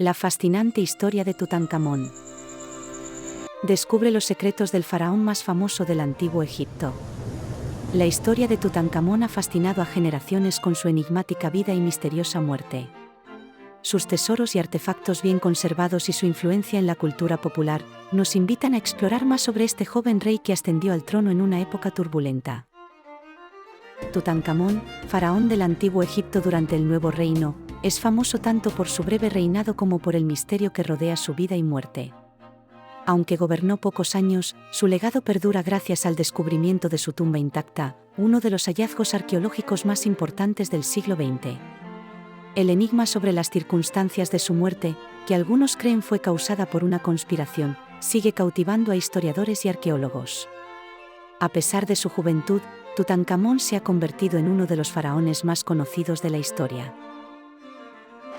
La fascinante historia de Tutankamón. Descubre los secretos del faraón más famoso del antiguo Egipto. La historia de Tutankamón ha fascinado a generaciones con su enigmática vida y misteriosa muerte. Sus tesoros y artefactos bien conservados y su influencia en la cultura popular nos invitan a explorar más sobre este joven rey que ascendió al trono en una época turbulenta. Tutankamón, faraón del antiguo Egipto durante el Nuevo Reino, es famoso tanto por su breve reinado como por el misterio que rodea su vida y muerte. Aunque gobernó pocos años, su legado perdura gracias al descubrimiento de su tumba intacta, uno de los hallazgos arqueológicos más importantes del siglo XX. El enigma sobre las circunstancias de su muerte, que algunos creen fue causada por una conspiración, sigue cautivando a historiadores y arqueólogos. A pesar de su juventud, Tutankamón se ha convertido en uno de los faraones más conocidos de la historia.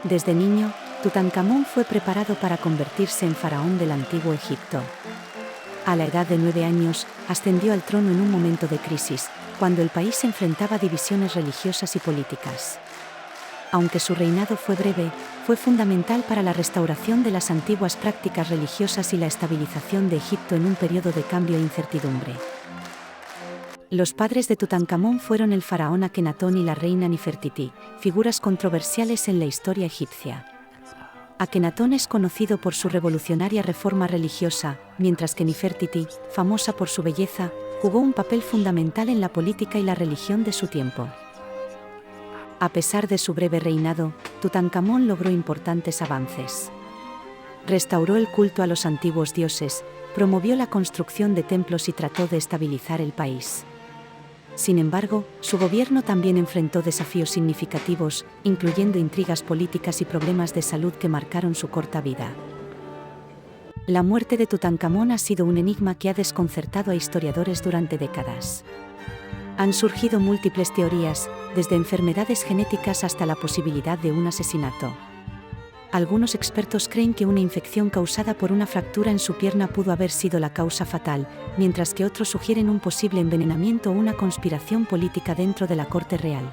Desde niño, Tutankamón fue preparado para convertirse en faraón del antiguo Egipto. A la edad de 9 años, ascendió al trono en un momento de crisis, cuando el país se enfrentaba a divisiones religiosas y políticas. Aunque su reinado fue breve, fue fundamental para la restauración de las antiguas prácticas religiosas y la estabilización de Egipto en un periodo de cambio e incertidumbre. Los padres de Tutankamón fueron el faraón Akenatón y la reina Nefertiti, figuras controversiales en la historia egipcia. Akenatón es conocido por su revolucionaria reforma religiosa, mientras que Nefertiti, famosa por su belleza, jugó un papel fundamental en la política y la religión de su tiempo. A pesar de su breve reinado, Tutankamón logró importantes avances. Restauró el culto a los antiguos dioses, promovió la construcción de templos y trató de estabilizar el país. Sin embargo, su gobierno también enfrentó desafíos significativos, incluyendo intrigas políticas y problemas de salud que marcaron su corta vida. La muerte de Tutankamón ha sido un enigma que ha desconcertado a historiadores durante décadas. Han surgido múltiples teorías, desde enfermedades genéticas hasta la posibilidad de un asesinato. Algunos expertos creen que una infección causada por una fractura en su pierna pudo haber sido la causa fatal, mientras que otros sugieren un posible envenenamiento o una conspiración política dentro de la corte real.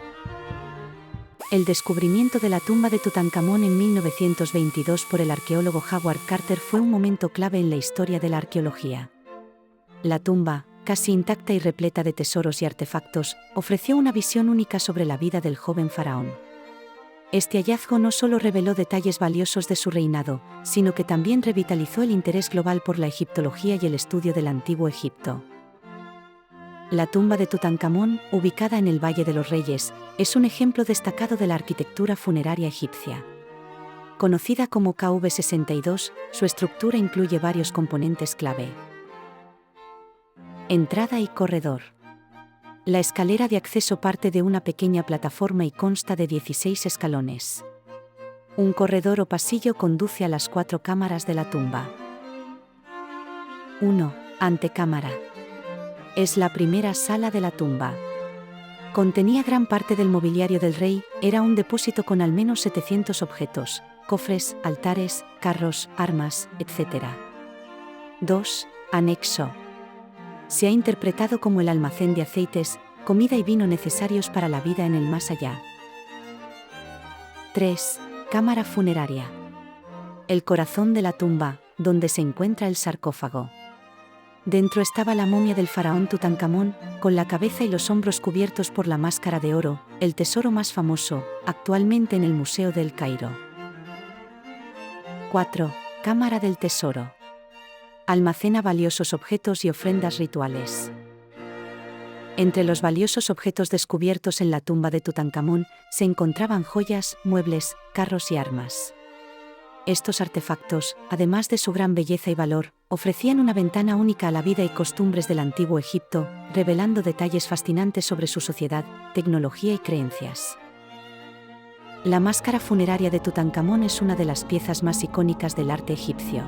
El descubrimiento de la tumba de Tutankamón en 1922 por el arqueólogo Howard Carter fue un momento clave en la historia de la arqueología. La tumba, casi intacta y repleta de tesoros y artefactos, ofreció una visión única sobre la vida del joven faraón. Este hallazgo no solo reveló detalles valiosos de su reinado, sino que también revitalizó el interés global por la egiptología y el estudio del antiguo Egipto. La tumba de Tutankamón, ubicada en el Valle de los Reyes, es un ejemplo destacado de la arquitectura funeraria egipcia. Conocida como KV62, su estructura incluye varios componentes clave. Entrada y corredor. La escalera de acceso parte de una pequeña plataforma y consta de 16 escalones. Un corredor o pasillo conduce a las 4 cámaras de la tumba. 1. Antecámara. Es la primera sala de la tumba. Contenía gran parte del mobiliario del rey, era un depósito con al menos 700 objetos, cofres, altares, carros, armas, etc. 2. Anexo. Se ha interpretado como el almacén de aceites, comida y vino necesarios para la vida en el más allá. 3. Cámara funeraria. El corazón de la tumba, donde se encuentra el sarcófago. Dentro estaba la momia del faraón Tutankamón, con la cabeza y los hombros cubiertos por la máscara de oro, el tesoro más famoso, actualmente en el Museo del Cairo. 4. Cámara del tesoro. Almacena valiosos objetos y ofrendas rituales. Entre los valiosos objetos descubiertos en la tumba de Tutankamón se encontraban joyas, muebles, carros y armas. Estos artefactos, además de su gran belleza y valor, ofrecían una ventana única a la vida y costumbres del antiguo Egipto, revelando detalles fascinantes sobre su sociedad, tecnología y creencias. La máscara funeraria de Tutankamón es una de las piezas más icónicas del arte egipcio.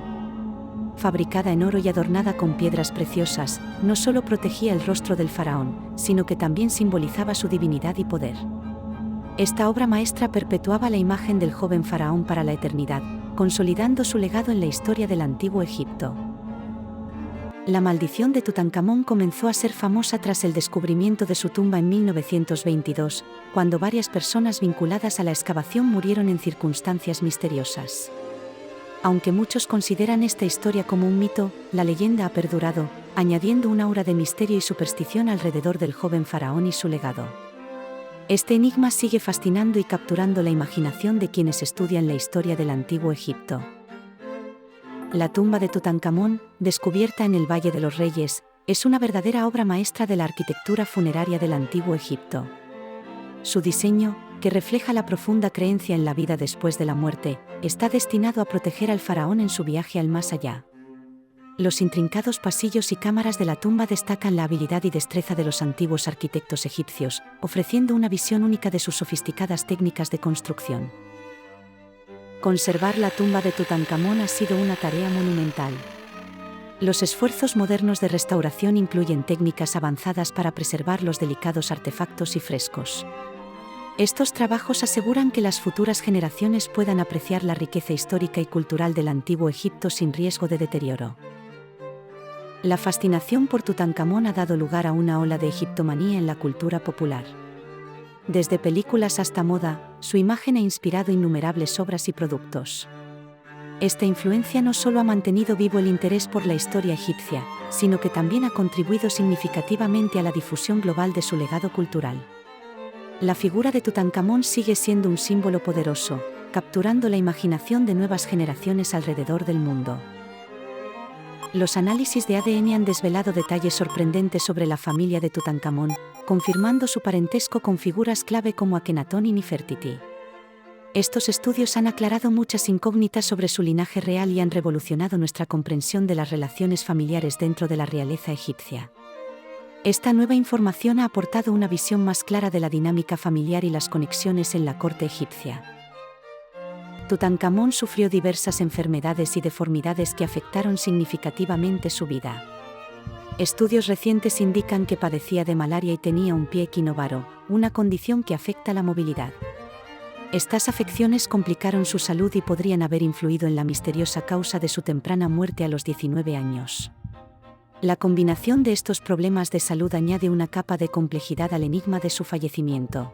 Fabricada en oro y adornada con piedras preciosas, no solo protegía el rostro del faraón, sino que también simbolizaba su divinidad y poder. Esta obra maestra perpetuaba la imagen del joven faraón para la eternidad, consolidando su legado en la historia del antiguo Egipto. La maldición de Tutankamón comenzó a ser famosa tras el descubrimiento de su tumba en 1922, cuando varias personas vinculadas a la excavación murieron en circunstancias misteriosas. Aunque muchos consideran esta historia como un mito, la leyenda ha perdurado, añadiendo un aura de misterio y superstición alrededor del joven faraón y su legado. Este enigma sigue fascinando y capturando la imaginación de quienes estudian la historia del antiguo Egipto. La tumba de Tutankamón, descubierta en el Valle de los Reyes, es una verdadera obra maestra de la arquitectura funeraria del antiguo Egipto. Su diseño, que refleja la profunda creencia en la vida después de la muerte, está destinado a proteger al faraón en su viaje al más allá. Los intrincados pasillos y cámaras de la tumba destacan la habilidad y destreza de los antiguos arquitectos egipcios, ofreciendo una visión única de sus sofisticadas técnicas de construcción. Conservar la tumba de Tutankamón ha sido una tarea monumental. Los esfuerzos modernos de restauración incluyen técnicas avanzadas para preservar los delicados artefactos y frescos. Estos trabajos aseguran que las futuras generaciones puedan apreciar la riqueza histórica y cultural del antiguo Egipto sin riesgo de deterioro. La fascinación por Tutankamón ha dado lugar a una ola de egiptomanía en la cultura popular. Desde películas hasta moda, su imagen ha inspirado innumerables obras y productos. Esta influencia no solo ha mantenido vivo el interés por la historia egipcia, sino que también ha contribuido significativamente a la difusión global de su legado cultural. La figura de Tutankamón sigue siendo un símbolo poderoso, capturando la imaginación de nuevas generaciones alrededor del mundo. Los análisis de ADN han desvelado detalles sorprendentes sobre la familia de Tutankamón, confirmando su parentesco con figuras clave como Akenatón y Nefertiti. Estos estudios han aclarado muchas incógnitas sobre su linaje real y han revolucionado nuestra comprensión de las relaciones familiares dentro de la realeza egipcia. Esta nueva información ha aportado una visión más clara de la dinámica familiar y las conexiones en la corte egipcia. Tutankamón sufrió diversas enfermedades y deformidades que afectaron significativamente su vida. Estudios recientes indican que padecía de malaria y tenía un pie equinovaro, una condición que afecta la movilidad. Estas afecciones complicaron su salud y podrían haber influido en la misteriosa causa de su temprana muerte a los 19 años. La combinación de estos problemas de salud añade una capa de complejidad al enigma de su fallecimiento.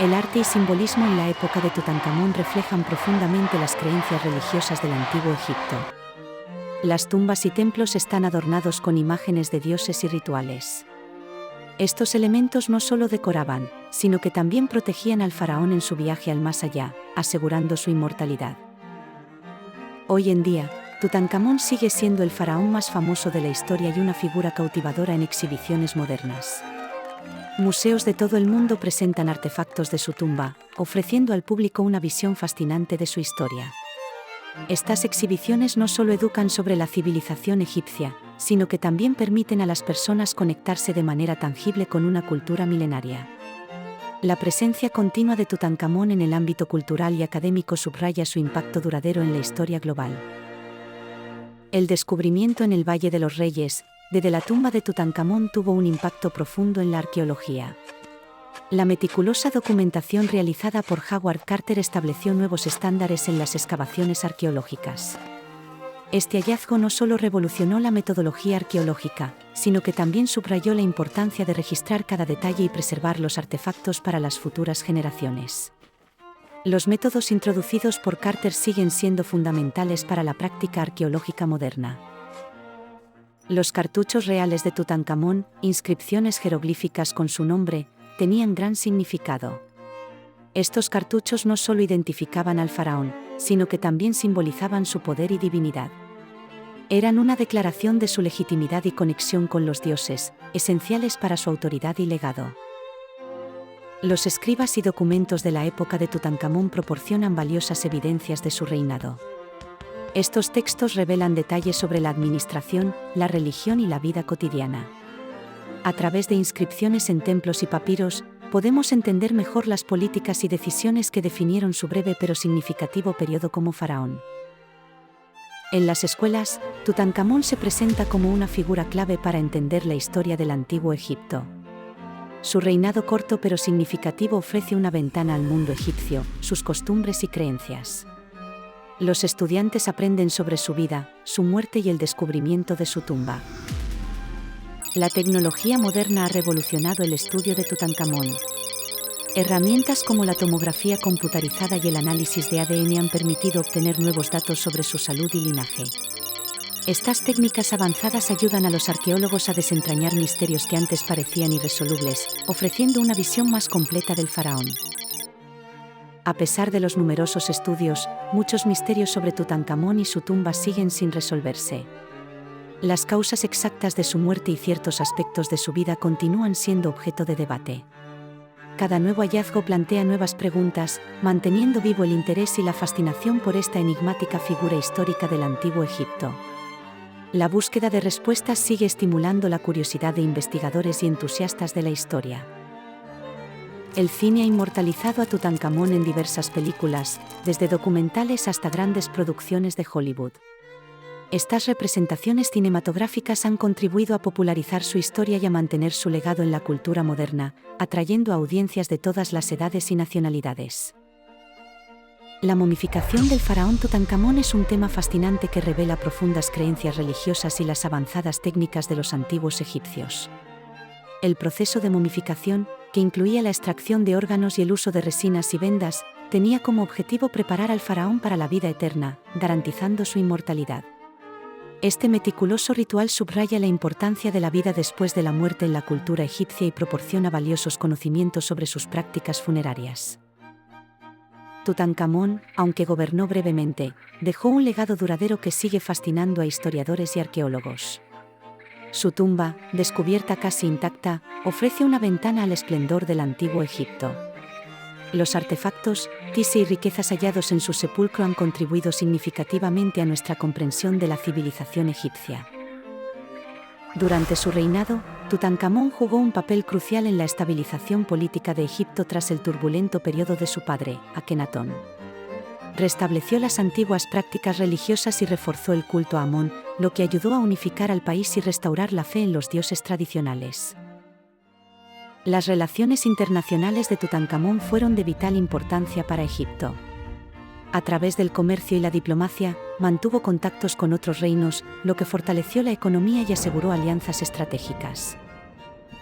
El arte y simbolismo en la época de Tutankamón reflejan profundamente las creencias religiosas del antiguo Egipto. Las tumbas y templos están adornados con imágenes de dioses y rituales. Estos elementos no solo decoraban, sino que también protegían al faraón en su viaje al más allá, asegurando su inmortalidad. Hoy en día, Tutankamón sigue siendo el faraón más famoso de la historia y una figura cautivadora en exhibiciones modernas. Museos de todo el mundo presentan artefactos de su tumba, ofreciendo al público una visión fascinante de su historia. Estas exhibiciones no solo educan sobre la civilización egipcia, sino que también permiten a las personas conectarse de manera tangible con una cultura milenaria. La presencia continua de Tutankamón en el ámbito cultural y académico subraya su impacto duradero en la historia global. El descubrimiento en el Valle de los Reyes, de la tumba de Tutankamón tuvo un impacto profundo en la arqueología. La meticulosa documentación realizada por Howard Carter estableció nuevos estándares en las excavaciones arqueológicas. Este hallazgo no solo revolucionó la metodología arqueológica, sino que también subrayó la importancia de registrar cada detalle y preservar los artefactos para las futuras generaciones. Los métodos introducidos por Carter siguen siendo fundamentales para la práctica arqueológica moderna. Los cartuchos reales de Tutankamón, inscripciones jeroglíficas con su nombre, tenían gran significado. Estos cartuchos no solo identificaban al faraón, sino que también simbolizaban su poder y divinidad. Eran una declaración de su legitimidad y conexión con los dioses, esenciales para su autoridad y legado. Los escribas y documentos de la época de Tutankamón proporcionan valiosas evidencias de su reinado. Estos textos revelan detalles sobre la administración, la religión y la vida cotidiana. A través de inscripciones en templos y papiros, podemos entender mejor las políticas y decisiones que definieron su breve pero significativo periodo como faraón. En las escuelas, Tutankamón se presenta como una figura clave para entender la historia del antiguo Egipto. Su reinado corto pero significativo ofrece una ventana al mundo egipcio, sus costumbres y creencias. Los estudiantes aprenden sobre su vida, su muerte y el descubrimiento de su tumba. La tecnología moderna ha revolucionado el estudio de Tutankamón. Herramientas como la tomografía computarizada y el análisis de ADN han permitido obtener nuevos datos sobre su salud y linaje. Estas técnicas avanzadas ayudan a los arqueólogos a desentrañar misterios que antes parecían irresolubles, ofreciendo una visión más completa del faraón. A pesar de los numerosos estudios, muchos misterios sobre Tutankamón y su tumba siguen sin resolverse. Las causas exactas de su muerte y ciertos aspectos de su vida continúan siendo objeto de debate. Cada nuevo hallazgo plantea nuevas preguntas, manteniendo vivo el interés y la fascinación por esta enigmática figura histórica del Antiguo Egipto. La búsqueda de respuestas sigue estimulando la curiosidad de investigadores y entusiastas de la historia. El cine ha inmortalizado a Tutankamón en diversas películas, desde documentales hasta grandes producciones de Hollywood. Estas representaciones cinematográficas han contribuido a popularizar su historia y a mantener su legado en la cultura moderna, atrayendo a audiencias de todas las edades y nacionalidades. La momificación del faraón Tutankamón es un tema fascinante que revela profundas creencias religiosas y las avanzadas técnicas de los antiguos egipcios. El proceso de momificación, que incluía la extracción de órganos y el uso de resinas y vendas, tenía como objetivo preparar al faraón para la vida eterna, garantizando su inmortalidad. Este meticuloso ritual subraya la importancia de la vida después de la muerte en la cultura egipcia y proporciona valiosos conocimientos sobre sus prácticas funerarias. Tutankamón, aunque gobernó brevemente, dejó un legado duradero que sigue fascinando a historiadores y arqueólogos. Su tumba, descubierta casi intacta, ofrece una ventana al esplendor del Antiguo Egipto. Los artefactos, tise y riquezas hallados en su sepulcro han contribuido significativamente a nuestra comprensión de la civilización egipcia. Durante su reinado, Tutankamón jugó un papel crucial en la estabilización política de Egipto tras el turbulento periodo de su padre, Akenatón. Restableció las antiguas prácticas religiosas y reforzó el culto a Amón, lo que ayudó a unificar al país y restaurar la fe en los dioses tradicionales. Las relaciones internacionales de Tutankamón fueron de vital importancia para Egipto. A través del comercio y la diplomacia, mantuvo contactos con otros reinos, lo que fortaleció la economía y aseguró alianzas estratégicas.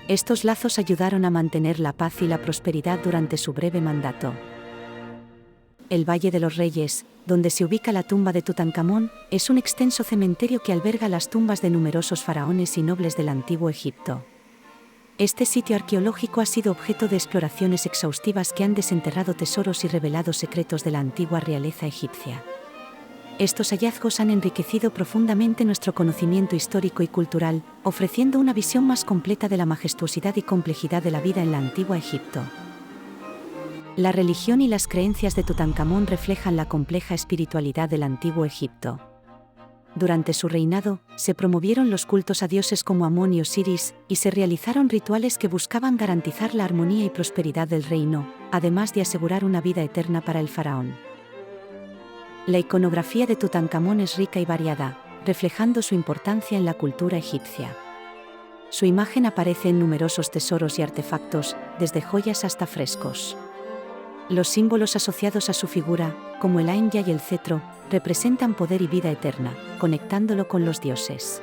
Estos lazos ayudaron a mantener la paz y la prosperidad durante su breve mandato. El Valle de los Reyes, donde se ubica la tumba de Tutankamón, es un extenso cementerio que alberga las tumbas de numerosos faraones y nobles del Antiguo Egipto. Este sitio arqueológico ha sido objeto de exploraciones exhaustivas que han desenterrado tesoros y revelado secretos de la antigua realeza egipcia. Estos hallazgos han enriquecido profundamente nuestro conocimiento histórico y cultural, ofreciendo una visión más completa de la majestuosidad y complejidad de la vida en la antigua Egipto. La religión y las creencias de Tutankamón reflejan la compleja espiritualidad del Antiguo Egipto. Durante su reinado, se promovieron los cultos a dioses como Amón y Osiris, y se realizaron rituales que buscaban garantizar la armonía y prosperidad del reino, además de asegurar una vida eterna para el faraón. La iconografía de Tutankamón es rica y variada, reflejando su importancia en la cultura egipcia. Su imagen aparece en numerosos tesoros y artefactos, desde joyas hasta frescos. Los símbolos asociados a su figura, como el Ain Ya y el cetro, representan poder y vida eterna, conectándolo con los dioses.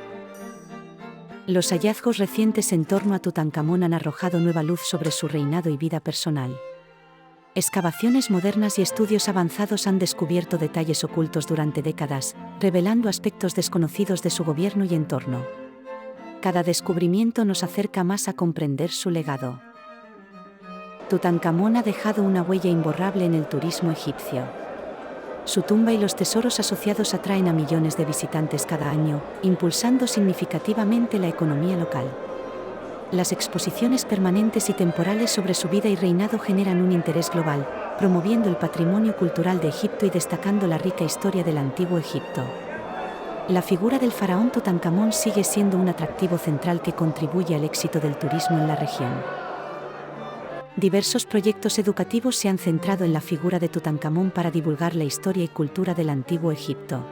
Los hallazgos recientes en torno a Tutankamón han arrojado nueva luz sobre su reinado y vida personal. Excavaciones modernas y estudios avanzados han descubierto detalles ocultos durante décadas, revelando aspectos desconocidos de su gobierno y entorno. Cada descubrimiento nos acerca más a comprender su legado. Tutankamón ha dejado una huella imborrable en el turismo egipcio. Su tumba y los tesoros asociados atraen a millones de visitantes cada año, impulsando significativamente la economía local. Las exposiciones permanentes y temporales sobre su vida y reinado generan un interés global, promoviendo el patrimonio cultural de Egipto y destacando la rica historia del Antiguo Egipto. La figura del faraón Tutankamón sigue siendo un atractivo central que contribuye al éxito del turismo en la región. Diversos proyectos educativos se han centrado en la figura de Tutankamón para divulgar la historia y cultura del Antiguo Egipto.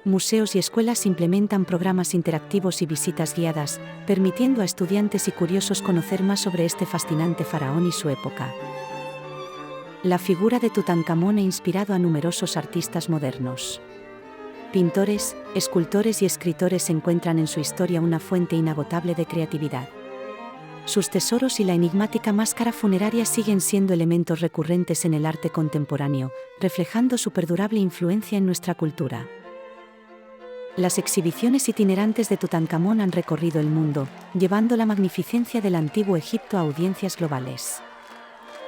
Museos y escuelas implementan programas interactivos y visitas guiadas, permitiendo a estudiantes y curiosos conocer más sobre este fascinante faraón y su época. La figura de Tutankamón ha inspirado a numerosos artistas modernos. Pintores, escultores y escritores encuentran en su historia una fuente inagotable de creatividad. Sus tesoros y la enigmática máscara funeraria siguen siendo elementos recurrentes en el arte contemporáneo, reflejando su perdurable influencia en nuestra cultura. Las exhibiciones itinerantes de Tutankamón han recorrido el mundo, llevando la magnificencia del antiguo Egipto a audiencias globales.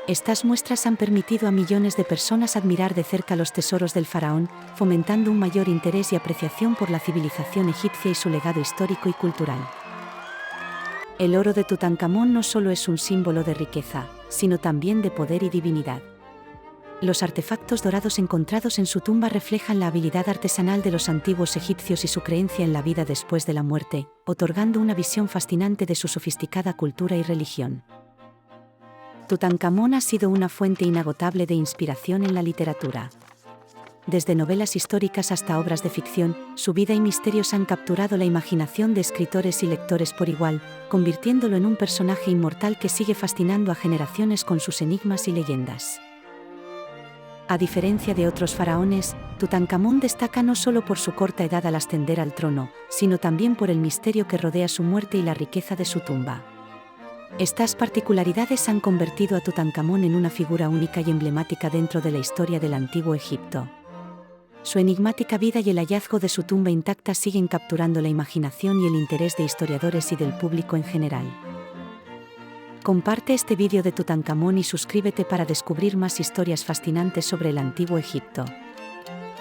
Estas muestras han permitido a millones de personas admirar de cerca los tesoros del faraón, fomentando un mayor interés y apreciación por la civilización egipcia y su legado histórico y cultural. El oro de Tutankamón no solo es un símbolo de riqueza, sino también de poder y divinidad. Los artefactos dorados encontrados en su tumba reflejan la habilidad artesanal de los antiguos egipcios y su creencia en la vida después de la muerte, otorgando una visión fascinante de su sofisticada cultura y religión. Tutankamón ha sido una fuente inagotable de inspiración en la literatura. Desde novelas históricas hasta obras de ficción, su vida y misterios han capturado la imaginación de escritores y lectores por igual, convirtiéndolo en un personaje inmortal que sigue fascinando a generaciones con sus enigmas y leyendas. A diferencia de otros faraones, Tutankamón destaca no solo por su corta edad al ascender al trono, sino también por el misterio que rodea su muerte y la riqueza de su tumba. Estas particularidades han convertido a Tutankamón en una figura única y emblemática dentro de la historia del antiguo Egipto. Su enigmática vida y el hallazgo de su tumba intacta siguen capturando la imaginación y el interés de historiadores y del público en general. Comparte este vídeo de Tutankamón y suscríbete para descubrir más historias fascinantes sobre el antiguo Egipto.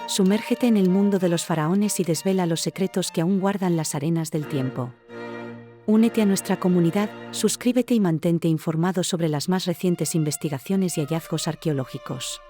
Sumérgete en el mundo de los faraones y desvela los secretos que aún guardan las arenas del tiempo. Únete a nuestra comunidad, suscríbete y mantente informado sobre las más recientes investigaciones y hallazgos arqueológicos.